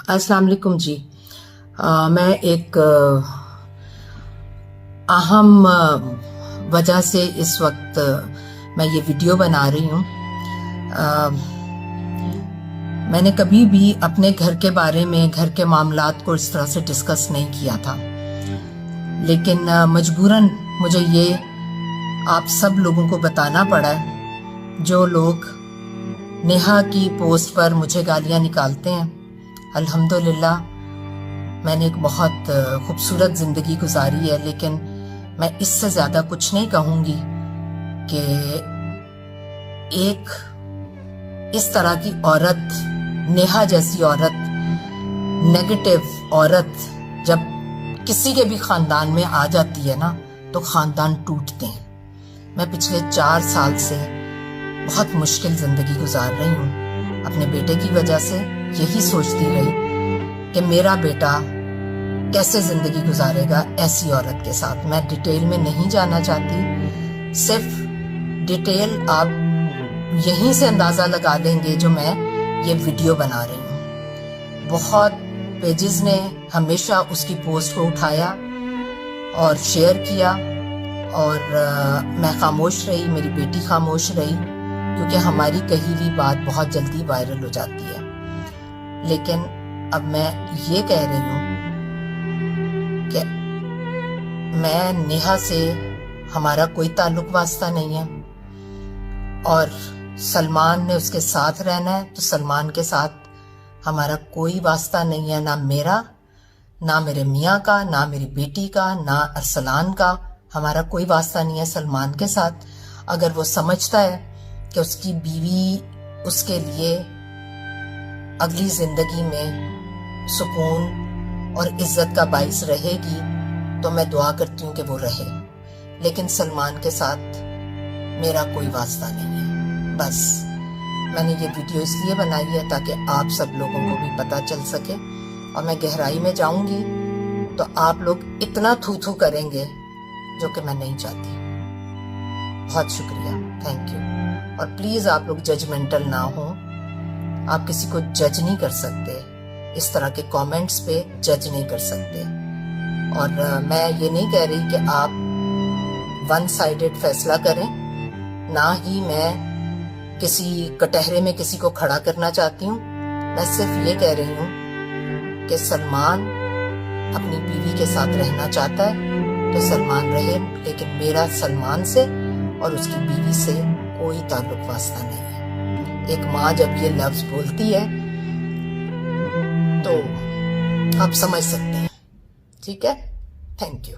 अस्सलाम वालेकुम जी। मैं एक अहम वजह से इस वक्त मैं ये वीडियो बना रही हूँ। मैंने कभी भी अपने घर के बारे में, घर के मामलात को इस तरह से डिस्कस नहीं किया था, लेकिन मजबूरन मुझे ये आप सब लोगों को बताना पड़ा है जो लोग नेहा की पोस्ट पर मुझे गालियाँ निकालते हैं। अल्हम्दुलिल्लाह मैंने एक बहुत खूबसूरत ज़िंदगी गुजारी है, लेकिन मैं इससे ज़्यादा कुछ नहीं कहूँगी कि एक इस तरह की औरत, नेहा जैसी औरत, नेगेटिव औरत जब किसी के भी ख़ानदान में आ जाती है ना, तो ख़ानदान टूटते हैं। मैं पिछले 4 साल से बहुत मुश्किल ज़िंदगी गुजार रही हूँ अपने बेटे की वजह से। यही सोचती रही कि मेरा बेटा कैसे ज़िंदगी गुजारेगा ऐसी औरत के साथ। मैं डिटेल में नहीं जाना चाहती, सिर्फ डिटेल आप यहीं से अंदाज़ा लगा लेंगे जो मैं ये वीडियो बना रही हूँ। बहुत पेजेस ने हमेशा उसकी पोस्ट को उठाया और शेयर किया, और मैं खामोश रही, मेरी बेटी खामोश रही, क्योंकि हमारी कही हुई बात बहुत जल्दी वायरल हो जाती है। लेकिन अब मैं ये कह रही हूँ कि मैं नेहा से, हमारा कोई ताल्लुक वास्ता नहीं है, और सलमान ने उसके साथ रहना है तो सलमान के साथ हमारा कोई वास्ता नहीं है, ना मेरा, ना मेरे मियाँ का, ना मेरी बेटी का, ना अरसलान का। हमारा कोई वास्ता नहीं है सलमान के साथ। अगर वो समझता है कि उसकी बीवी उसके लिए अगली जिंदगी में सुकून और इज्जत का बाइस रहेगी, तो मैं दुआ करती हूँ कि वो रहे, लेकिन सलमान के साथ मेरा कोई वास्ता नहीं है। बस मैंने ये वीडियो इसलिए बनाई है ताकि आप सब लोगों को भी पता चल सके, और मैं गहराई में जाऊंगी तो आप लोग इतना थू थू करेंगे जो कि मैं नहीं चाहती। बहुत शुक्रिया, थैंक यू। और प्लीज़ आप लोग जजमेंटल ना हो, आप किसी को जज नहीं कर सकते, इस तरह के कमेंट्स पे जज नहीं कर सकते। और मैं ये नहीं कह रही कि आप वन साइडेड फैसला करें, ना ही मैं किसी कटहरे में किसी को खड़ा करना चाहती हूँ। मैं सिर्फ ये कह रही हूँ कि सलमान अपनी बीवी के साथ रहना चाहता है तो सलमान रहे, लेकिन मेरा सलमान से और उसकी बीवी से कोई ताल्लुक वास्ता नहीं है। एक माँ जब ये लफ्ज बोलती है तो आप समझ सकते हैं, ठीक है? Thank you.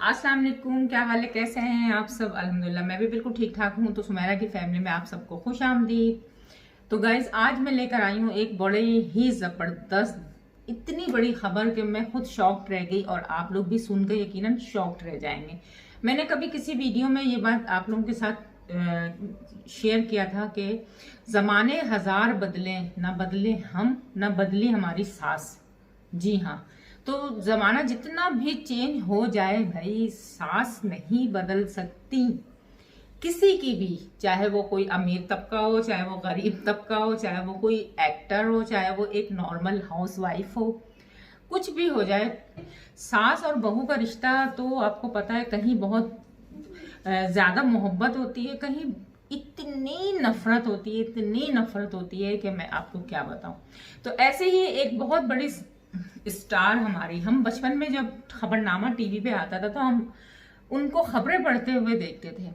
अस्सलाम वालेकुम, क्या हाल है, कैसे हैं आप सब? अल्हम्दुलिल्लाह मैं भी बिल्कुल ठीक ठाक हूँ। तो सुमेरा की फैमिली में आप सबको खुश आमदीद। तो गाइज आज मैं लेकर आई हूँ एक बड़े ही ज़बरदस्त, इतनी बड़ी खबर कि मैं खुद शॉक्ड रह गई, और आप लोग भी सुनकर यकीनन शॉक्ड रह जाएंगे। मैंने कभी किसी वीडियो में ये बात आप लोगों के साथ शेयर किया था कि ज़माने हज़ार बदले, ना बदले हम, ना बदली हमारी सास। जी हाँ, तो ज़माना जितना भी चेंज हो जाए भाई, सास नहीं बदल सकती किसी की भी, चाहे वो कोई अमीर तबका हो, चाहे वो गरीब तबका हो, चाहे वो कोई एक्टर हो, चाहे वो एक नॉर्मल हाउसवाइफ हो, कुछ भी हो जाए। सास और बहू का रिश्ता तो आपको पता है, कहीं बहुत ज़्यादा मोहब्बत होती है, कहीं इतनी नफरत होती है, इतनी नफरत होती है कि मैं आपको क्या बताऊं। तो ऐसे ही एक बहुत बड़ी स्टार हमारी, हम बचपन में जब खबरनामा टीवी पे आता था तो हम उनको खबरें पढ़ते हुए देखते थे।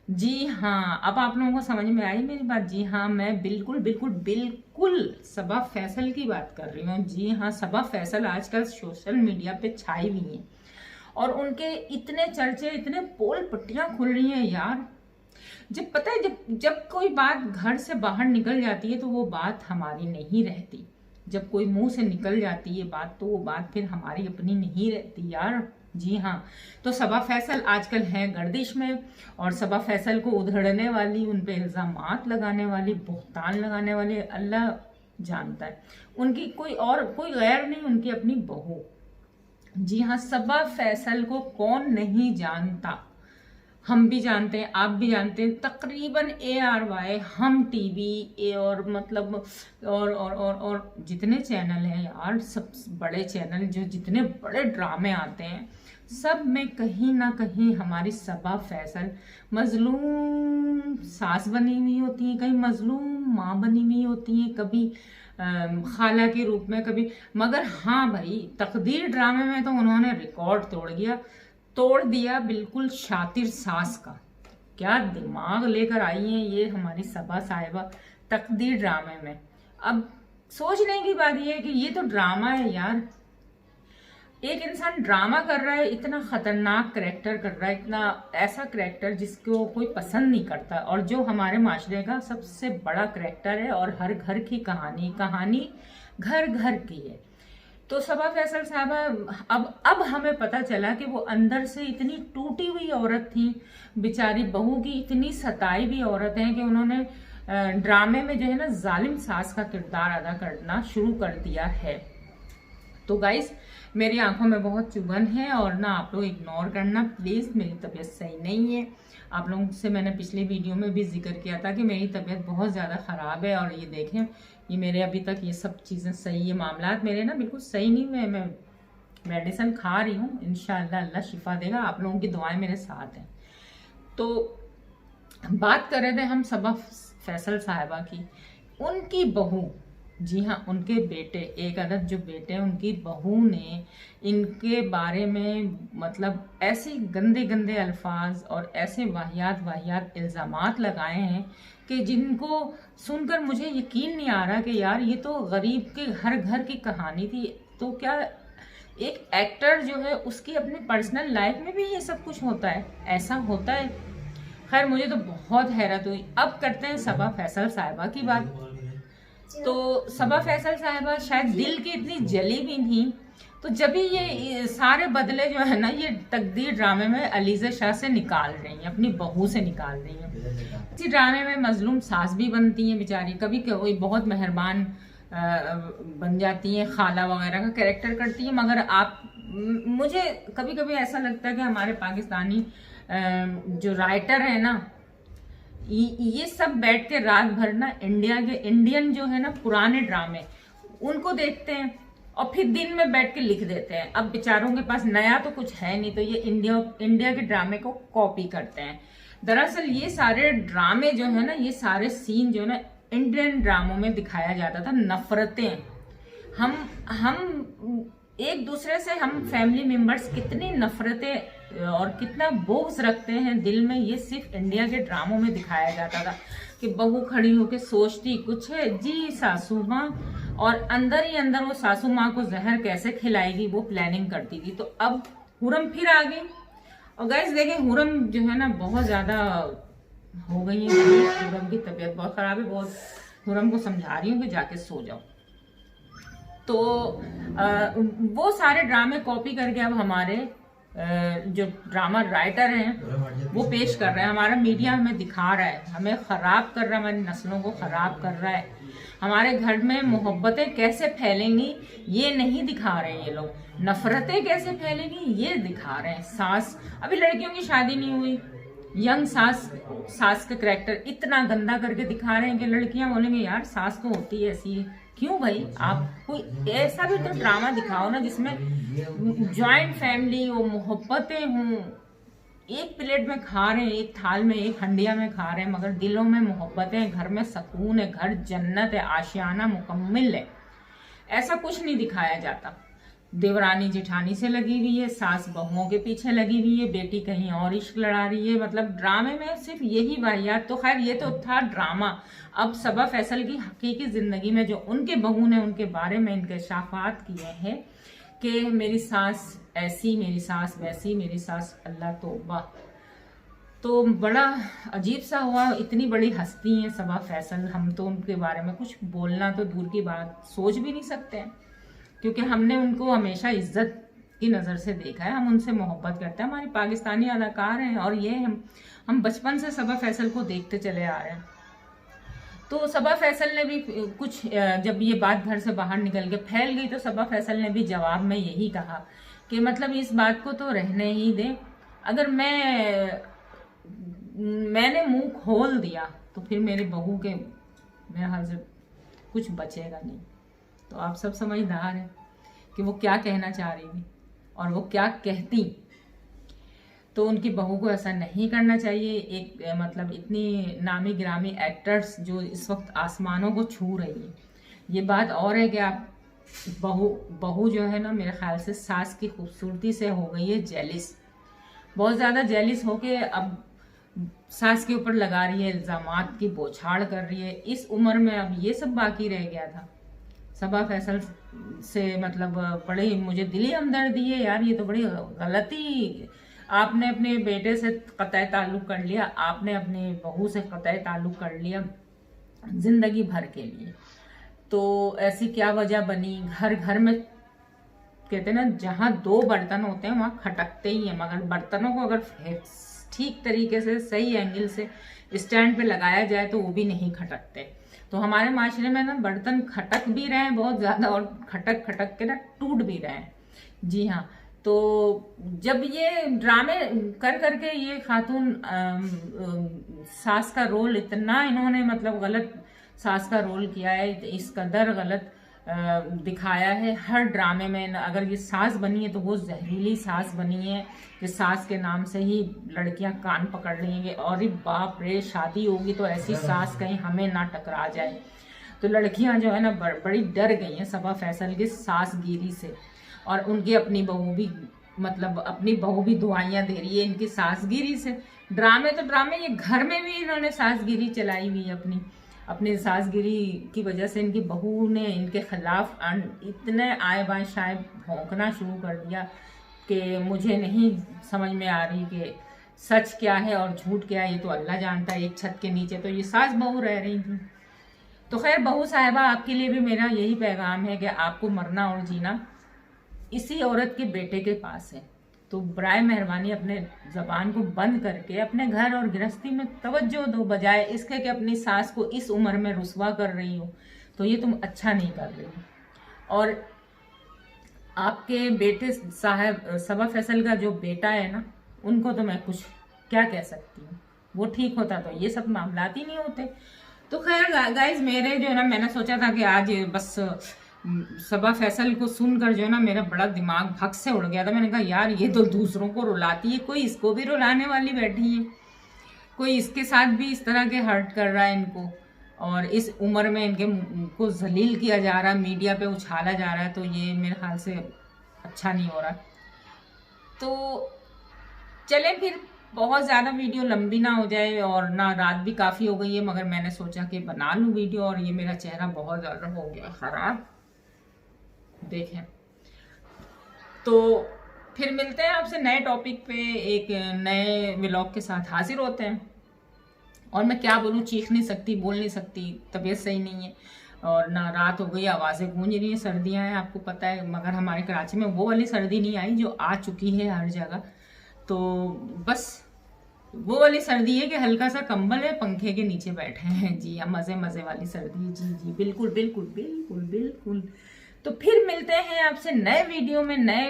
जी हाँ, अब आप लोगों को समझ में आई मेरी बात? जी हाँ, मैं बिल्कुल बिल्कुल बिल्कुल सबा फैसल की बात कर रही हूँ। जी हाँ, सबा फैसल आजकल सोशल मीडिया पे छाई हुई हैं, और उनके इतने चर्चे, इतने पोल पट्टियां खुल रही हैं यार। जब पता है, जब जब कोई बात घर से बाहर निकल जाती है तो वो बात हमारी नहीं रहती। जब कोई मुंह से निकल जाती है बात, तो वो बात फिर हमारी अपनी नहीं रहती यार। जी हाँ, तो सबा फैसल आजकल है गर्दिश में, और सबा फैसल को उधेड़ने वाली, उन पे इल्जामात लगाने वाली, बुहतान लगाने वाली, अल्लाह जानता है। उनकी कोई और कोई गैर नहीं, उनकी अपनी बहू। जी हाँ, सबा फैसल को कौन नहीं जानता। हम भी जानते हैं, आप भी जानते हैं, तकरीबन ARY, हम टीवी और मतलब और जितने चैनल हैं यार, सब बड़े चैनल जो जितने बड़े ड्रामे आते हैं, सब में कहीं ना कहीं हमारी सबा फैसल मजलूम सास बनी हुई होती है, कहीं मजलूम माँ बनी हुई होती है, कभी खाला के रूप में, कभी। मगर हाँ भाई, तकदीर ड्रामे में तो उन्होंने रिकॉर्ड तोड़ दिया बिल्कुल, शातिर सास का। क्या दिमाग लेकर आई हैं ये हमारी सबा साहिबा तकदीर ड्रामे में। अब सोचने की बात ये है कि ये तो ड्रामा है यार, एक इंसान ड्रामा कर रहा है, इतना खतरनाक करेक्टर कर रहा है, इतना ऐसा करेक्टर जिसको कोई पसंद नहीं करता, और जो हमारे माशरे का सबसे बड़ा करेक्टर है, और हर घर की कहानी घर घर की है। तो सबा फैसल साहबा, अब हमें पता चला कि वो अंदर से इतनी टूटी हुई औरत थी, बेचारी बहू की इतनी सताई हुई औरत है कि उन्होंने ड्रामे में जो है ना जालिम सास का किरदार अदा करना शुरू कर दिया है। तो गाइस, मेरी आंखों में बहुत चुभन है, और ना आप लोग इग्नोर करना प्लीज़, मेरी तबीयत सही नहीं है। आप लोगों से मैंने पिछली वीडियो में भी जिक्र किया था कि मेरी तबीयत बहुत ज़्यादा ख़राब है, और ये देखें, ये मेरे अभी तक ये सब चीज़ें सही है, मामलात मेरे ना बिल्कुल सही नहीं हुए। मैं मेडिसिन खा रही हूँ, इंशाअल्लाह अल्लाह शिफा देगा, आप लोगों की दुआएं मेरे साथ हैं। तो बात कर रहे थे हम सबा फैसल साहिबा की, उनकी बहू, जी हाँ, उनके बेटे, एक अदद जो बेटे, उनकी बहू ने इनके बारे में मतलब ऐसे गंदे गंदे अल्फाज और ऐसे वाहियात इल्ज़ामात लगाए हैं कि जिनको सुनकर मुझे यकीन नहीं आ रहा कि यार ये तो गरीब के हर घर की कहानी थी। तो क्या एक एक्टर जो है उसकी अपनी पर्सनल लाइफ में भी ये सब कुछ होता है, ऐसा होता है? खैर, मुझे तो बहुत हैरत हुई। अब करते हैं सबा फैसल साहिबा की बात। तो सबा फैसल साहिबा शायद दिल की इतनी जली भी थी, तो जब भी ये सारे बदले जो है ना, ये तकदीर ड्रामे में अलीज़ा शाह से निकाल रही हैं, अपनी बहू से निकाल रही हैं। इसी ड्रामे में मजलूम सास भी बनती हैं बेचारी, कभी कोई बहुत मेहरबान बन जाती हैं, खाला वगैरह का कैरेक्टर करती हैं। मगर मुझे कभी कभी ऐसा लगता है कि हमारे पाकिस्तानी जो राइटर है ना, ये सब बैठ के रात भर ना इंडियन जो है ना पुराने ड्रामे उनको देखते हैं, और फिर दिन में बैठ के लिख देते हैं। अब बेचारों के पास नया तो कुछ है नहीं, तो ये इंडिया के ड्रामे को कॉपी करते हैं। दरअसल ये सारे ड्रामे जो है ना, ये सारे सीन जो है ना, इंडियन ड्रामों में दिखाया जाता था नफरतें। हम एक दूसरे से, हम फैमिली मेंबर्स कितनी नफरतें और कितना बोझ रखते हैं दिल में, ये सिर्फ इंडिया के ड्रामों में दिखाया जाता था कि बहू खड़ी होकर सोचती कुछ है, जी सासू माँ, और अंदर ही अंदर वो सासू माँ को जहर कैसे खिलाएगी वो प्लानिंग करती थी। तो अब हुरम फिर आ गई, और गाइस देखें, हुरम जो है ना बहुत ज़्यादा हो गई है, हुरम की तबीयत बहुत ख़राब है, बहुत। हुरम को समझा रही हूँ कि जाके सो जाओ। तो वो सारे ड्रामे कॉपी करके अब हमारे जो ड्रामा राइटर हैं वो पेश कर रहे हैं, हमारा मीडिया हमें दिखा रहा है, हमें ख़राब कर रहा है, हमारी नस्लों को ख़राब कर रहा है। हमारे घर में मोहब्बतें कैसे फैलेंगी ये नहीं दिखा रहे हैं ये लोग, नफ़रतें कैसे फैलेंगी ये दिखा रहे हैं। सास, अभी लड़कियों की शादी नहीं हुई, यंग सास का करैक्टर इतना गंदा करके दिखा रहे हैं कि लड़कियां बोलेंगे यार सास तो होती है ऐसी। क्यों भाई, आप कोई ऐसा भी तो ड्रामा दिखाओ ना जिसमें जॉइंट फैमिली हो, मोहब्बतें हों, एक प्लेट में खा रहे हैं, एक थाल में, एक हंडिया में खा रहे हैं, मगर दिलों में मोहब्बतें, घर में सुकून है, घर जन्नत है, आशियाना मुकम्मिल है। ऐसा कुछ नहीं दिखाया जाता। देवरानी जेठानी से लगी हुई है, सास बहुओं के पीछे लगी हुई है, बेटी कहीं और इश्क लड़ा रही है, मतलब ड्रामे में सिर्फ यही वाहियात। तो खैर ये तो था ड्रामा। अब सबा फैसल की हकीकी जिंदगी में जो उनके बहू ने उनके बारे में इंकशाफात किए हैं कि मेरी सास ऐसी, मेरी सास वैसी, मेरी सास अल्लाह तौबा। तो बड़ा अजीब सा हुआ, इतनी बड़ी हस्ती हैं सबा फैसल, हम तो उनके बारे में कुछ बोलना तो दूर की बात, सोच भी नहीं सकते हैं, क्योंकि हमने उनको हमेशा इज्जत की नज़र से देखा है, हम उनसे मोहब्बत करते हैं, हमारी पाकिस्तानी अदाकार हैं, और ये हम बचपन से सबा फैसल को देखते चले आ रहे हैं। तो सबा फैसल ने भी कुछ, जब ये बात घर से बाहर निकल के फैल गई, तो सबा फैसल ने भी जवाब में यही कहा कि मतलब इस बात को तो रहने ही दें, अगर मैं मैंने मुंह खोल दिया तो फिर मेरी बहू के मेरे हाल से कुछ बचेगा नहीं। तो आप सब समझदार हैं कि वो क्या कहना चाह रही थी और वो क्या कहती। तो उनकी बहू को ऐसा नहीं करना चाहिए। एक मतलब इतनी नामी गिरामी एक्टर्स जो इस वक्त आसमानों को छू रही है, ये बात और है कि आप बहू जो है ना, मेरे ख्याल से सास की खूबसूरती से हो गई है जेलिस, बहुत ज़्यादा जेलिस होके अब सास के ऊपर लगा रही है, इल्ज़ामात की बौछार कर रही है। इस उम्र में अब ये सब बाकी रह गया था। सबा फैसल से मतलब बड़ी मुझे दिली हमदर्दी है यार, ये तो बड़ी गलती। आपने अपने बेटे से कतई ताल्लुक़ कर लिया, आपने अपनी बहू से कतई ताल्लुक़ कर लिया ज़िंदगी भर के लिए। तो ऐसी क्या वजह बनी? घर घर में कहते हैं ना, जहाँ दो बर्तन होते हैं वहाँ खटकते ही हैं, मगर बर्तनों को अगर ठीक तरीके से सही एंगल से स्टैंड पे लगाया जाए तो वो भी नहीं खटकते। तो हमारे माशरे में ना बर्तन खटक भी रहे हैं बहुत ज़्यादा और खटक खटक के ना टूट भी रहे हैं। जी हाँ, तो जब ये ड्रामे कर करके ये खातून सास का रोल इतना इन्होंने मतलब गलत सास का रोल किया है, इस कदर गलत दिखाया है हर ड्रामे में। अगर ये सास बनी है तो वो जहरीली सास बनी है कि सास के नाम से ही लड़कियां कान पकड़ लेंगे और बाप रे शादी होगी तो ऐसी सास कहीं हमें ना टकरा जाए। तो लड़कियां जो है ना बड़ी डर गई हैं सबा फैसल की सासगिरी से, और उनकी अपनी बहू भी मतलब अपनी बहू भी दुआइयां दे रही है इनकी सासगिरी से। ड्रामे तो ड्रामे, ये घर में भी इन्होंने सासगिरी चलाई हुई है अपनी सासगिरी की वजह से। इनकी बहू ने इनके खिलाफ इतने आए बाएं शायद भौंकना शुरू कर दिया कि मुझे नहीं समझ में आ रही कि सच क्या है और झूठ क्या है, ये तो अल्लाह जानता है। एक छत के नीचे तो ये सास बहू रह रही थी। तो खैर बहू साहिबा, आपके लिए भी मेरा यही पैगाम है कि आपको मरना और जीना इसी औरत के बेटे के पास है। तो बराए मेहरबानी अपने ज़बान को बंद करके अपने घर और गृहस्थी में तवज्जो दो, बजाय इसके कि अपनी सास को इस उम्र में रुसवा कर रही हो। तो ये तुम अच्छा नहीं कर रही हो। और आपके बेटे साहब सबा फैसल का जो बेटा है ना, उनको तो मैं कुछ क्या कह सकती हूँ। वो ठीक होता तो ये सब मामलात ही नहीं होते। तो खैर गाइज, मेरे जो है ना, मैंने सोचा था कि आज बस सबा फैसल को सुनकर जो है ना मेरा बड़ा दिमाग भग से उड़ गया था। मैंने कहा यार ये तो दूसरों को रुलाती है, कोई इसको भी रुलाने वाली बैठी है, कोई इसके साथ भी इस तरह के हर्ट कर रहा है इनको, और इस उम्र में इनके को जलील किया जा रहा है, मीडिया पे उछाला जा रहा है। तो ये मेरे ख्याल से अच्छा नहीं हो रहा। तो चले फिर, बहुत ज़्यादा वीडियो लंबी ना हो जाए और ना रात भी काफ़ी हो गई है, मगर मैंने सोचा कि बना लूँ वीडियो। और ये मेरा चेहरा बहुत ज़्यादा हो गया ख़राब, देखें। तो फिर मिलते हैं आपसे नए टॉपिक पे, एक नए व्लॉग के साथ हाजिर होते हैं। और मैं क्या बोलूँ, चीख नहीं सकती, बोल नहीं सकती, तबीयत सही नहीं है और ना रात हो गई, आवाज़ें गूंज रही हैं, सर्दियाँ हैं आपको पता है। मगर हमारे कराची में वो वाली सर्दी नहीं आई जो आ चुकी है हर जगह। तो बस वो वाली सर्दी है कि हल्का सा कंबल है, पंखे के नीचे बैठे हैं। जी हाँ, मज़े मज़े वाली सर्दी। जी जी बिल्कुल बिल्कुल बिल्कुल बिल्कुल। तो फिर मिलते हैं आपसे नए वीडियो में नए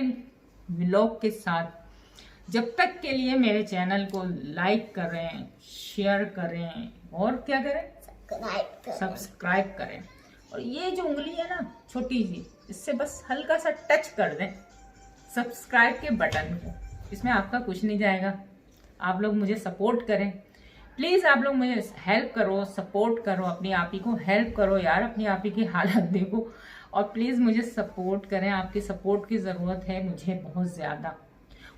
व्लॉग के साथ। जब तक के लिए मेरे चैनल को लाइक करें, शेयर करें और क्या करें, सब्सक्राइब करें। और ये जो उंगली है ना छोटी सी, इससे बस हल्का सा टच कर दें सब्सक्राइब के बटन को। इसमें आपका कुछ नहीं जाएगा। आप लोग मुझे सपोर्ट करें प्लीज़, आप लोग मुझे हेल्प करो, सपोर्ट करो, अपनी आप ही को हेल्प करो यार, अपनी आप ही की हालत देखो। और प्लीज़ मुझे सपोर्ट करें, आपकी सपोर्ट की ज़रूरत है मुझे बहुत ज़्यादा।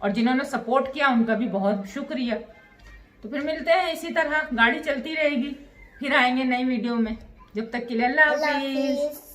और जिन्होंने सपोर्ट किया उनका भी बहुत शुक्रिया। तो फिर मिलते हैं इसी तरह, गाड़ी चलती रहेगी, फिर आएंगे नई वीडियो में। जब तक के लिए अल्लाह हाफिज़।